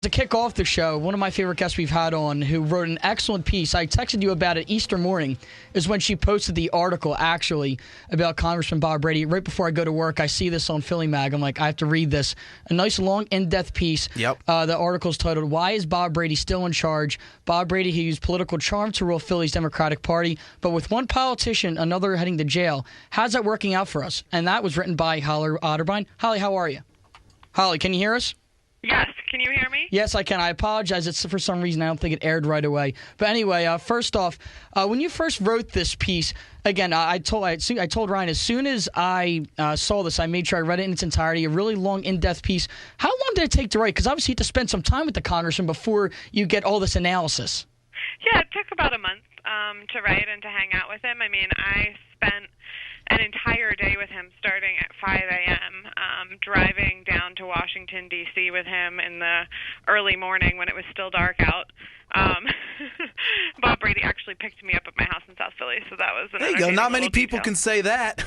To kick off the show, one of my favorite guests we've had on who wrote an excellent piece, I texted you about it Easter morning, is when she posted the article, actually, about Congressman Bob Brady. Right before I go to work, I see this on Philly Mag. I'm like, I have to read this. A nice, long, in-depth piece. Yep. The article's titled, Why is Bob Brady Still in Charge? Bob Brady, who used political charm to rule Philly's Democratic Party, but with one politician, another heading to jail. How's that working out for us? And that was written by Holly Otterbein. Holly, how are you? Holly, can you hear us? Yes. Can you hear me? Yes, I can. I apologize. It's for some reason I don't think it aired right away. But anyway, first off, when you first wrote this piece, again, I told Ryan as soon as I saw this, I made sure I read it in its entirety. A really long, in-depth piece. How long did it take to write? Because obviously you have to spend some time with the congressman before you get all this analysis. Yeah, it took about a month to write and to hang out with him. I mean, I spent an entire day with him starting at 5 a.m., driving down to Washington, D.C. with him in the early morning when it was still dark out. Bob Brady actually picked me up at my house in South Philly, so that was an There you go. Not many people can say that.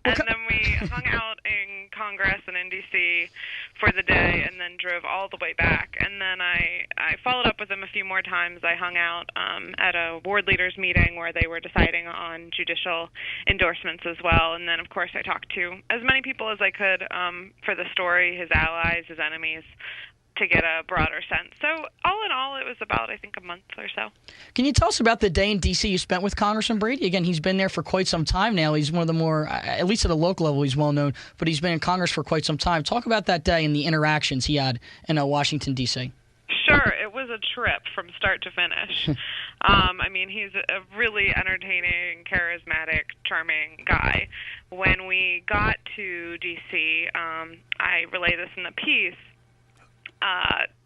And then we hung out in Congress and in D.C. for the day and then drove all the way back. And then I followed up with him a few more times. I hung out at a ward leaders meeting where they were deciding on judicial endorsements as well. And then, of course, I talked to as many people as I could for the story, his allies, his enemies, to get a broader sense. So all in all, it was about, I think, a month or so. Can you tell us about the day in D.C. you spent with Congressman Brady? Again, he's been there for quite some time now. He's one of the more, at least at a local level, he's well known, but he's been in Congress for quite some time. Talk about that day and the interactions he had in Washington, D.C. Sure, it was a trip from start to finish. I mean, he's a really entertaining, charismatic, charming guy. When we got to D.C., I relay this in the piece,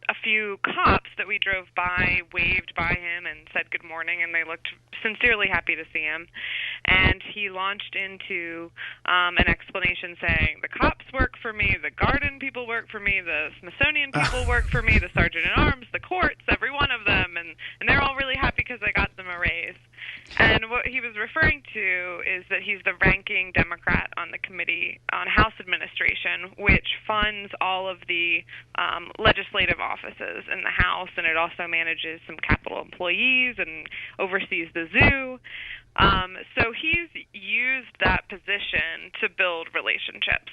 a few cops that we drove by waved by him and said good morning, and they looked sincerely happy to see him. And he launched into an explanation saying, the cops work for me, the garden people work for me, the Smithsonian people work for me, the Sergeant-at-Arms, the courts, every one of them, and they're all really happy because I got them a raise. And what he was referring to is that he's the ranking Democrat on the Committee on House Administration, which funds all of the legislative offices in the House, and it also manages some Capitol employees and oversees the zoo. So he's used that position to build relationships.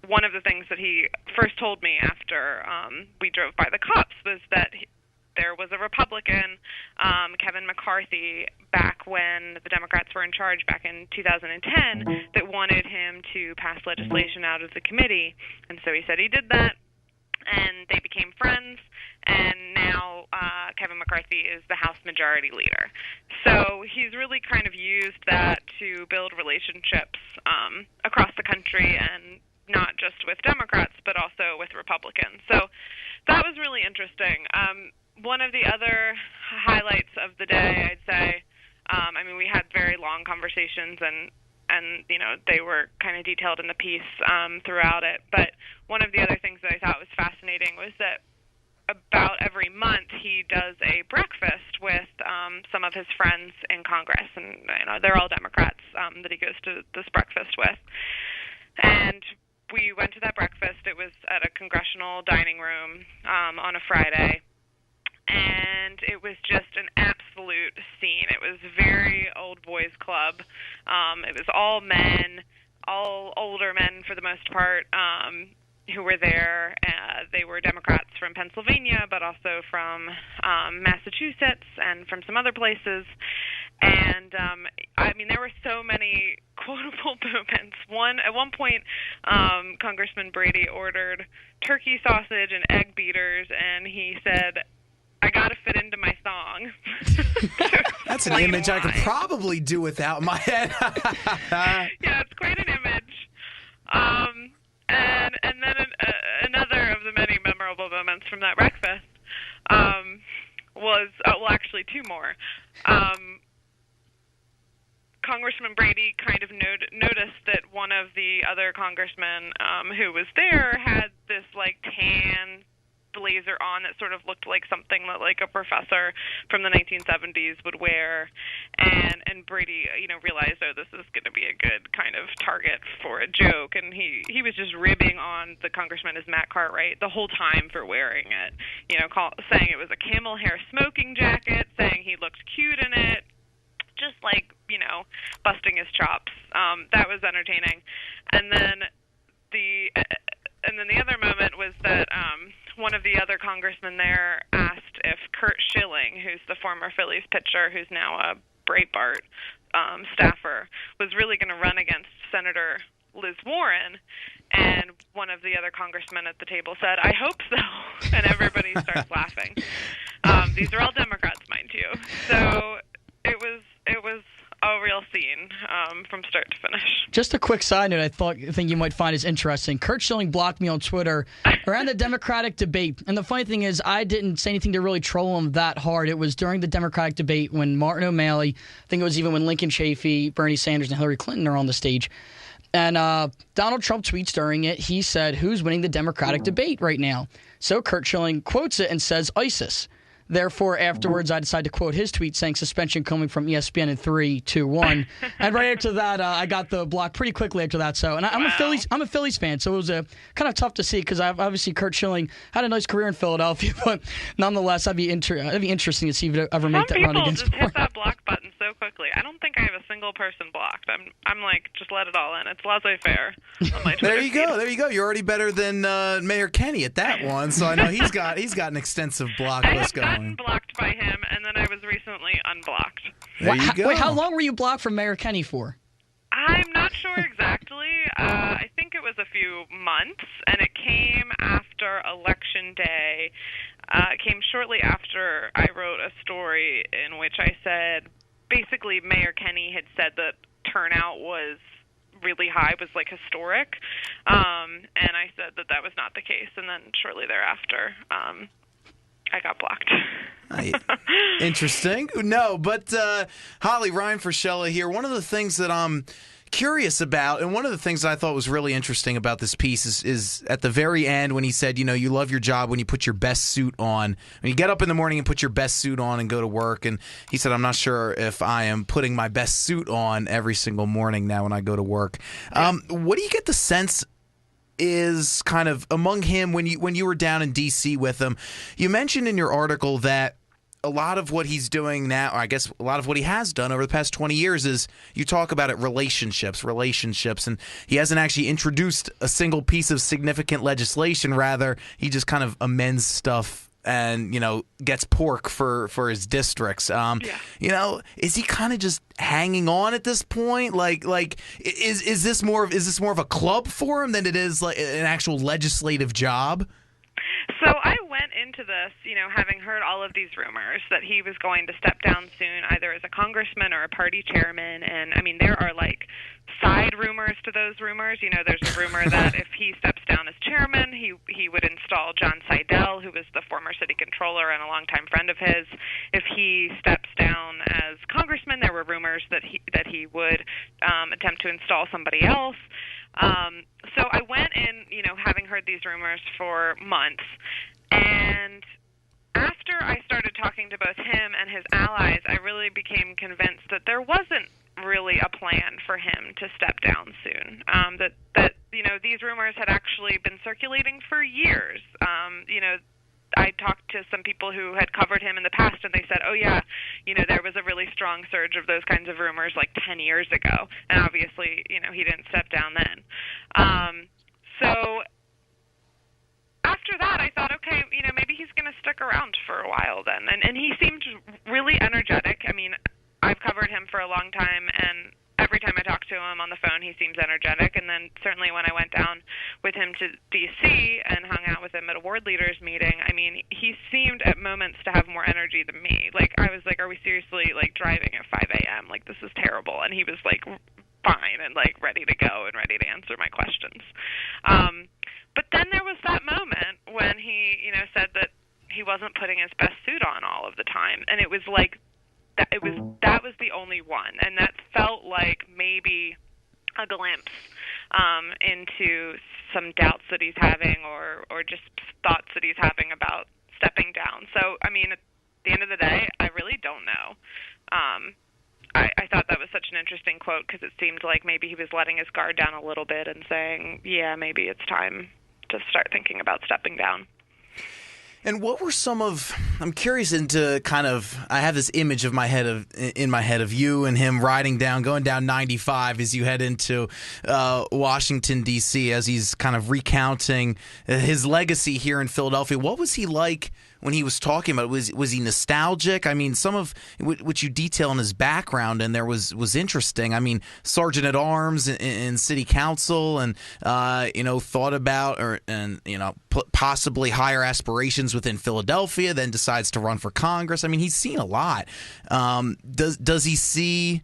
One of the things that he first told me after we drove by the cops was that there was a Republican, Kevin McCarthy, back when the Democrats were in charge back in 2010, that wanted him to pass legislation out of the committee. And so he said he did that, and they became friends, and now Kevin McCarthy is the House Majority Leader. So he's really kind of used that to build relationships across the country, and not just with Democrats, but also with Republicans. So that was really interesting. One of the other highlights of the day, I'd say, I mean, we had very long conversations, and you know, they were kind of detailed in the piece throughout it. But one of the other things that I thought was fascinating was that about every month he does a breakfast with some of his friends in Congress, and you know, they're all Democrats that he goes to this breakfast with. And we went to that breakfast. It was at a congressional dining room on a Friday. And it was just an absolute scene. It was very old boys club. It was all men, all older men for the most part, who were there. They were Democrats from Pennsylvania, but also from Massachusetts and from some other places. And I mean, there were so many quotable moments. At one point, Congressman Brady ordered turkey sausage and egg beaters, and he said, I gotta fit into my song. That's an image I could probably do without in my head. Yeah, it's quite an image. And then another of the many memorable moments from that breakfast was, well, actually two more. Congressman Brady kind of noticed that one of the other congressmen who was there had this like tan blazer on that sort of looked like something that like a professor from the 1970s would wear, and and Brady, realized, this is going to be a good kind of target for a joke, and he was just ribbing on the congressman as Matt Cartwright the whole time for wearing it, saying it was a camel hair smoking jacket, saying he looked cute in it, just like, busting his chops. That was entertaining. And then the other moment was that one of the other congressmen there asked if Curt Schilling, who's the former Phillies pitcher, who's now a Breitbart staffer, was really going to run against Senator Liz Warren. And one of the other congressmen at the table said, "I hope so." And everybody starts laughing. These are all Democrats, mind you. So it was a real scene from start to finish. Just a quick side note I think you might find is interesting. Curt Schilling blocked me on Twitter around the Democratic debate. And the funny thing is, I didn't say anything to really troll him that hard. It was during the Democratic debate when Martin O'Malley, I think it was even when Lincoln Chafee, Bernie Sanders, and Hillary Clinton are on the stage. And Donald Trump tweets during it. He said, "Who's winning the Democratic debate right now?" So Curt Schilling quotes it and says, "ISIS." Therefore, afterwards, I decided to quote his tweet saying suspension coming from ESPN in 3, 2, 1. And right after that, I got the block pretty quickly after that. So, and I'm a Phillies fan, so it was kind of tough to see because obviously Curt Schilling had a nice career in Philadelphia, but nonetheless, that'd be interesting to see if it ever make that run against. Some people just hit that block button so quickly. I don't think I have a single person blocked. I'm like, just let it all in. It's laissez-faire on my Twitter There you go. You're already better than Mayor Kenny at that one. So I know he's got an extensive block list going. I have gotten blocked by him, and then I was recently unblocked. There you go. Wait, how long were you blocked from Mayor Kenny for? I'm not sure exactly. I think it was a few months, and it came after Election Day. It came shortly after I wrote a story in which I said, basically, Mayor Kenny had said that turnout was really high, was like historic, and I said that was not the case, and then shortly thereafter, I got blocked. Interesting. No, but Holly, Ryan Frascella here. One of the things that I'm curious about, and one of the things that I thought was really interesting about this piece is at the very end when he said, you love your job when you put your best suit on. When you get up in the morning and put your best suit on and go to work. And he said, "I'm not sure if I am putting my best suit on every single morning now when I go to work." What do you get the sense is kind of among him when you were down in D.C. with him? You mentioned in your article that a lot of what he's doing now, or I guess a lot of what he has done over the past 20 years is, you talk about it, relationships, and he hasn't actually introduced a single piece of significant legislation. Rather, he just kind of amends stuff and, gets pork for his districts. Is he kind of just hanging on at this point? Is this more of a club for him than it is like an actual legislative job? So I went into this, having heard all of these rumors that he was going to step down soon, either as a congressman or a party chairman. And, there are, side rumors to those rumors. There's a rumor that if he steps down as chairman, he would install John Seidel, who was the former city controller and a longtime friend of his. If he steps down as congressman, there were rumors that he would attempt to install somebody else. So I went in, having heard these rumors for months, and after I started talking to both him and his allies, I really became convinced that there wasn't really a plan for him to step down soon. That these rumors had actually been circulating for years. I talked to some people who had covered him in the past, and they said, "Oh yeah, there was a really strong surge of those kinds of rumors 10 years ago," and obviously, he didn't step down then. So after that, I thought, okay, maybe he's going to stick around for a while then, and he seemed really energetic. I've covered him for a long time, and every time I talk to him on the phone, he seems energetic. And then certainly when I went down with him to D.C. and hung out with him at a ward leaders meeting, he seemed at moments to have more energy than me. I was like, are we seriously, driving at 5 a.m.? This is terrible. And he was, fine and, ready to go and ready to answer my questions. But then there was that moment when he, said that he wasn't putting his best suit on all of the time. And it was that was the only one, and that felt like maybe a glimpse into some doubts that he's having, or just thoughts that he's having about stepping down. So, at the end of the day, I really don't know. I thought an interesting quote because it seemed like maybe he was letting his guard down a little bit and saying, yeah, maybe it's time to start thinking about stepping down. And what were I'm curious into kind of, I have this image in my head of you and him going down 95 as you head into Washington, D.C., as he's kind of recounting his legacy here in Philadelphia. What was he like when he was talking about it? Was he nostalgic? I mean, some of what you detail in his background and there was interesting. I mean, Sergeant at Arms in City Council, and thought about possibly higher aspirations within Philadelphia. Then decides to run for Congress. I mean, he's seen a lot. Does he see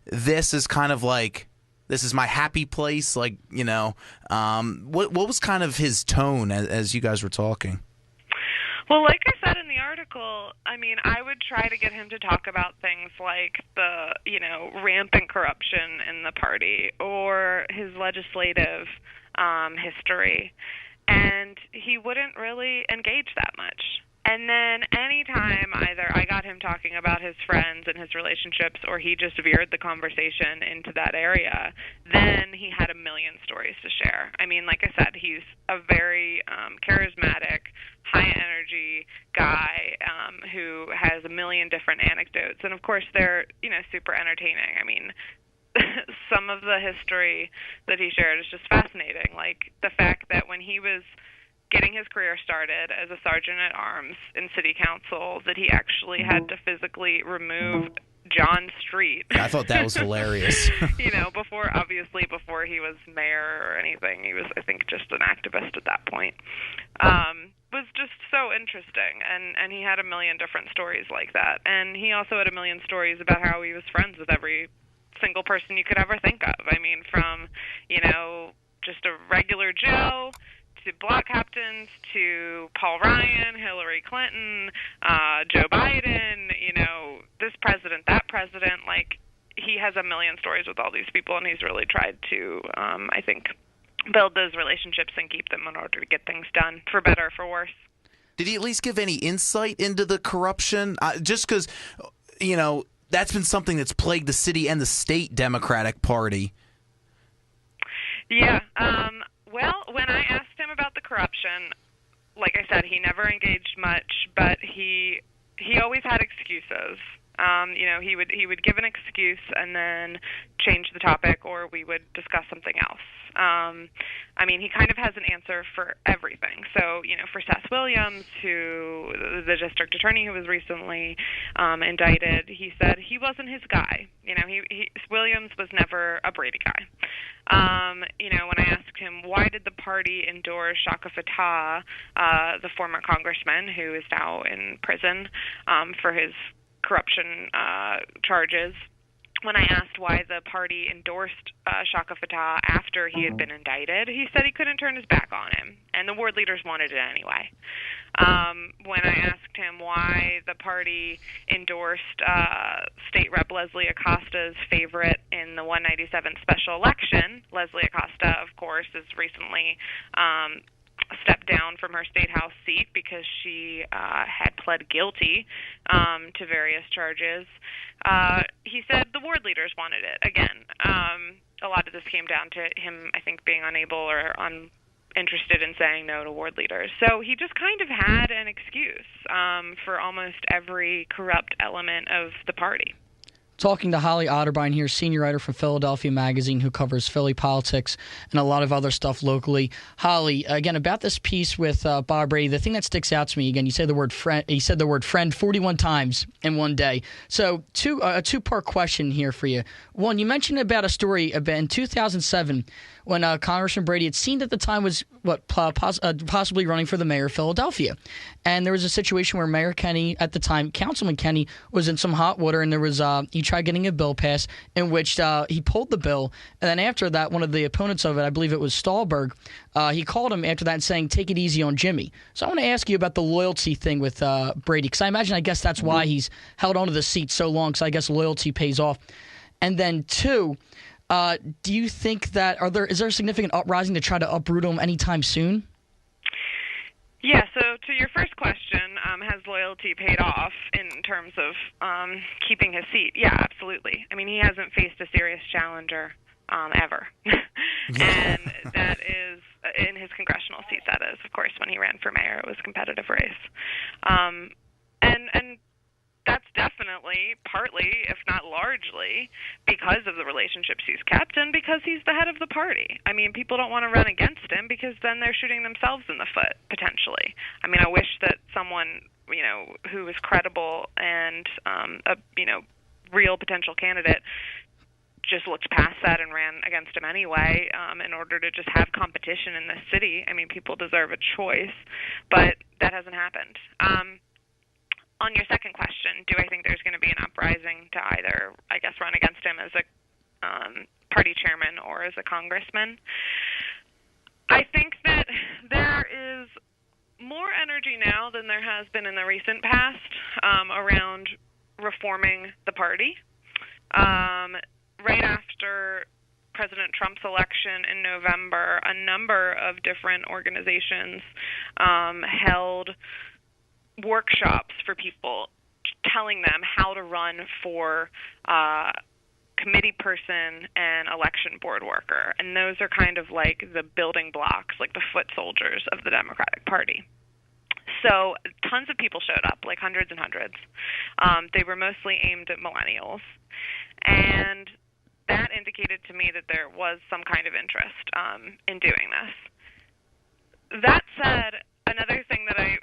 this as kind of like, this is my happy place? Like, what was kind of his tone as you guys were talking? Well, like I said in the article, I mean, I would try to get him to talk about things like the, rampant corruption in the party or his legislative history, and he wouldn't really engage that much. And then anytime either I got him talking about his friends and his relationships or he just veered the conversation into that area, then he had a million stories to share. I mean, like I said, he's a very charismatic, high-energy guy who has a million different anecdotes. And, of course, they're, super entertaining. I mean, some of the history that he shared is just fascinating, like the fact that when he was getting his career started as a sergeant at arms in city council, that he actually had to physically remove John Street. I thought that was hilarious. before he was mayor or anything, he was, I think, just an activist at that point. Was just so interesting, and he had a million different stories like that. And he also had a million stories about how he was friends with every single person you could ever think of. I mean, from, just a regular Joe to block captains, to Paul Ryan, Hillary Clinton, Joe Biden, this president, that president. Like, he has a million stories with all these people, and he's really tried to, I think, build those relationships and keep them in order to get things done, for better or for worse. Did he at least give any insight into the corruption? Just because, that's been something that's plagued the city and the state Democratic Party. Yeah. Well, when I asked him about the corruption, like I said, he never engaged much, but he always had excuses. He would give an excuse and then change the topic, or we would discuss something else. I mean, he kind of has an answer for everything. So, for Seth Williams, the district attorney who was recently indicted, he said he wasn't his guy. Williams was never a Brady guy. When I asked him why did the party endorse Shaka Fatah, the former congressman who is now in prison for his corruption charges, when I asked why the party endorsed Shaka Fatah after he had been indicted, he said he couldn't turn his back on him, and the ward leaders wanted it anyway. When I asked him why the party endorsed State Rep Leslie Acosta's favorite in the 197 special election, Leslie Acosta, of course, is recently stepped down from her state house seat because she had pled guilty to various charges. He said the ward leaders wanted it. Again, a lot of this came down to him, I think, being unable or uninterested in saying no to ward leaders. So he just kind of had an excuse for almost every corrupt element of the party. Talking to Holly Otterbein here, senior writer for Philadelphia Magazine, who covers Philly politics and a lot of other stuff locally. Holly, again, about this piece with Bob Brady, the thing that sticks out to me, again, you say the word friend. He said the word friend 41 times in one day. So, a two-part question here for you. One, you mentioned about a story about in 2007 when Congressman Brady, it seemed at the time, was possibly running for the mayor of Philadelphia. And there was a situation where Mayor Kenny, at the time, Councilman Kenny, was in some hot water, and there was he tried getting a bill passed in which he pulled the bill. And then after that, one of the opponents of it, I believe it was Stahlberg, he called him after that and saying, take it easy on Jimmy. So I want to ask you about the loyalty thing with Brady, because I guess that's why he's held onto the seat so long, because I guess loyalty pays off. And then two, do you think that is there a significant uprising to try to uproot him anytime soon? Yeah, so to your first question, has loyalty paid off in terms of keeping his seat. Yeah, absolutely. I mean, he hasn't faced a serious challenger ever. And that is in his congressional seat, that is. Of course, when he ran for mayor, it was a competitive race. And that's definitely partly, if not largely, because of the relationships he's kept and because he's the head of the party. I mean, people don't want to run against him because then they're shooting themselves in the foot, potentially. I mean, I wish that someone, who is credible and a, real potential candidate just looked past that and ran against him anyway in order to just have competition in this city. I mean, people deserve a choice, but that hasn't happened. On your second question, do I think there's going to be an uprising to either, I guess, run against him as a party chairman or as a congressman? I think that there is more energy now than there has been in the recent past around reforming the party. Right after President Trump's election in November, a number of different organizations held workshops for people, telling them how to run for committee person and election board worker. And those are kind of like the building blocks, like the foot soldiers of the Democratic Party. So tons of people showed up, like hundreds and hundreds. They were mostly aimed at millennials. And that indicated to me that there was some kind of interest in doing this. That said, another thing that I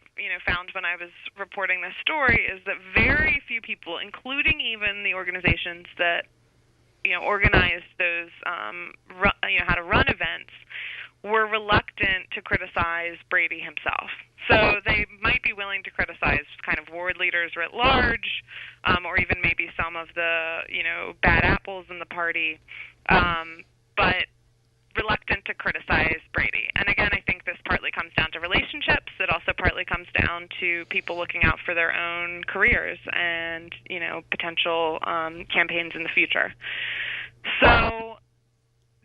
found when I was reporting this story is that very few people, including even the organizations that organized those how to run events, were reluctant to criticize Brady himself. So they might be willing to criticize kind of ward leaders writ large, or even maybe some of the bad apples in the party, but reluctant to criticize Brady. And again, I think this partly comes down to relationships. It also partly comes down to people looking out for their own careers and potential campaigns in the future. So,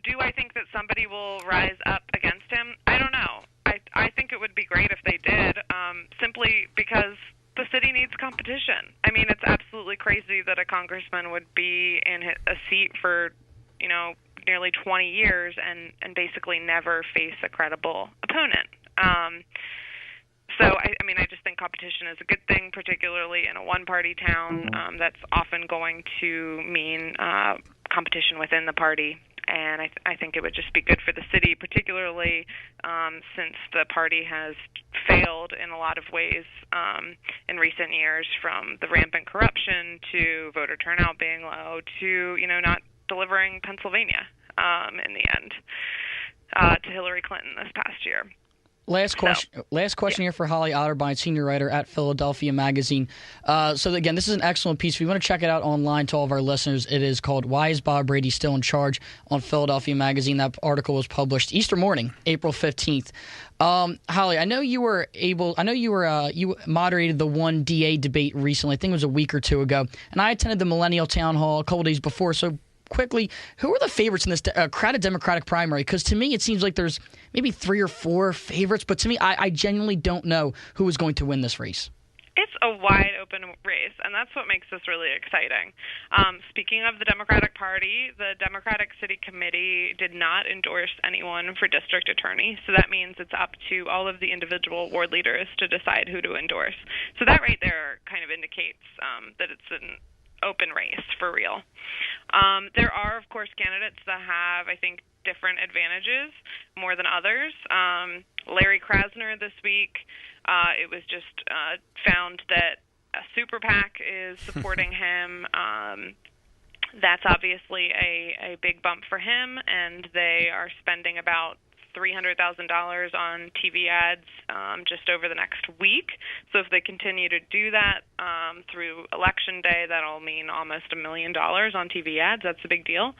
do I think that somebody will rise up against him? I don't know. I think it would be great if they did, simply because the city needs competition. I mean, it's absolutely crazy that a congressman would be in a seat for, nearly 20 years and basically never face a credible opponent. So, I just think competition is a good thing, particularly in a one-party town. That's often going to mean competition within the party. And I think it would just be good for the city, particularly since the party has failed in a lot of ways in recent years, from the rampant corruption to voter turnout being low to, not delivering Pennsylvania in the end to Hillary Clinton this past year. Last question here for Holly Otterbein, senior writer at Philadelphia Magazine. So again, this is an excellent piece. If you want to check it out online to all of our listeners, it is called "Why is Bob Brady Still in Charge?" on Philadelphia Magazine. That article was published Easter morning, April 15th. Holly, I know you moderated the one DA debate recently. I think it was a week or two ago, and I attended the Millennial Town Hall a couple days before. So quickly, who are the favorites in this crowded Democratic primary? Because to me, it seems like there's maybe 3 or 4 favorites, but to me, I genuinely don't know who is going to win this race. It's a wide open race, and that's what makes this really exciting. Speaking of the Democratic Party, the Democratic City Committee did not endorse anyone for district attorney, so that means it's up to all of the individual ward leaders to decide who to endorse. So that right there kind of indicates that it's an open race for real. There are, of course, candidates that have, I think, different advantages more than others. Larry Krasner this week, it was just found that a super PAC is supporting him. That's obviously a big bump for him, and they are spending about $300,000 on TV ads just over the next week. So if they continue to do that through Election Day, that'll mean almost $1 million on TV ads. That's a big deal.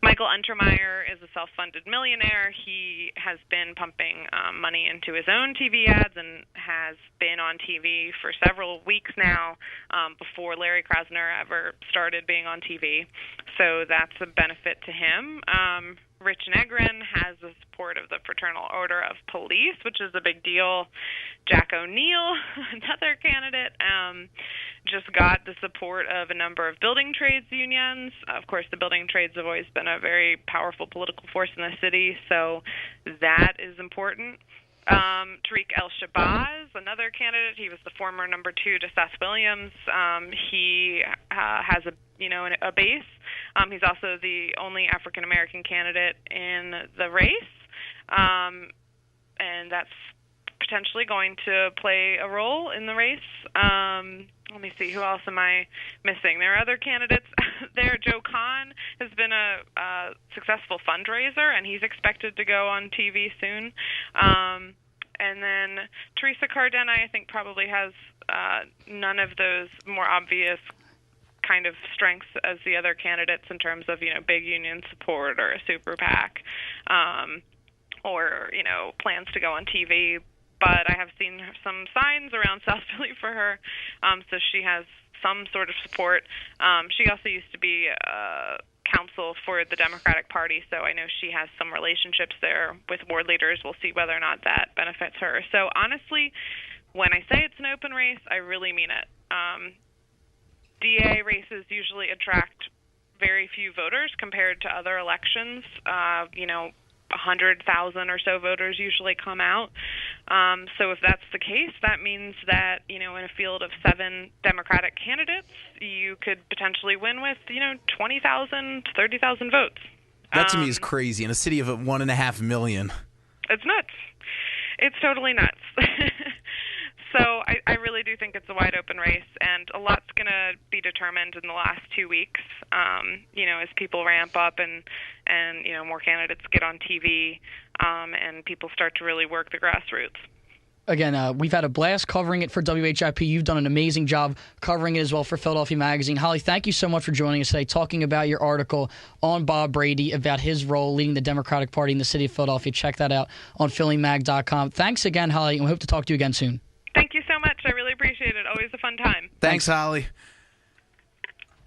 Michael Untermeyer is a self-funded millionaire. He has been pumping money into his own TV ads and has been on TV for several weeks now before Larry Krasner ever started being on TV. So that's a benefit to him. Rich Negrin has the support of the Fraternal Order of Police, which is a big deal. Jack O'Neill, another candidate. just got the support of a number of building trades unions. Of course, the building trades have always been a very powerful political force in the city, so that is important. Tariq El-Shabazz, another candidate, he was the former number 2 to Seth Williams. He has a base. He's also the only African American candidate in the race, and that's potentially going to play a role in the race. Let me see, who else am I missing? There are other candidates there. Joe Kahn has been a successful fundraiser, and he's expected to go on TV soon. And then Teresa Cardena, I think, probably has none of those more obvious kind of strengths as the other candidates in terms of, big union support or a super PAC, or, plans to go on TV. But I have seen some signs around South Philly for her, so she has some sort of support. She also used to be counsel for the Democratic Party, so I know she has some relationships there with ward leaders. We'll see whether or not that benefits her. So honestly, when I say it's an open race, I really mean it. DA races usually attract very few voters compared to other elections. 100,000 or so voters usually come out. So if that's the case, that means that, in a field of 7 Democratic candidates, you could potentially win with, 20,000 to 30,000 votes. That to me is crazy in a city of 1.5 million. It's nuts. It's totally nuts. So I really do think it's a wide open race, and a lot's going to be determined in the last 2 weeks, as people ramp up and more candidates get on TV, and people start to really work the grassroots. Again, we've had a blast covering it for WHIP. You've done an amazing job covering it as well for Philadelphia Magazine. Holly, thank you so much for joining us today, talking about your article on Bob Brady, about his role leading the Democratic Party in the city of Philadelphia. Check that out on PhillyMag.com. Thanks again, Holly, and we hope to talk to you again soon. Thank you so much. I really appreciate it. Always a fun time. Thanks, Holly.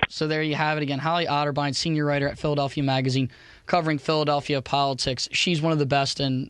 So there you have it again. Holly Otterbein, senior writer at Philadelphia Magazine, covering Philadelphia politics. She's one of the best, and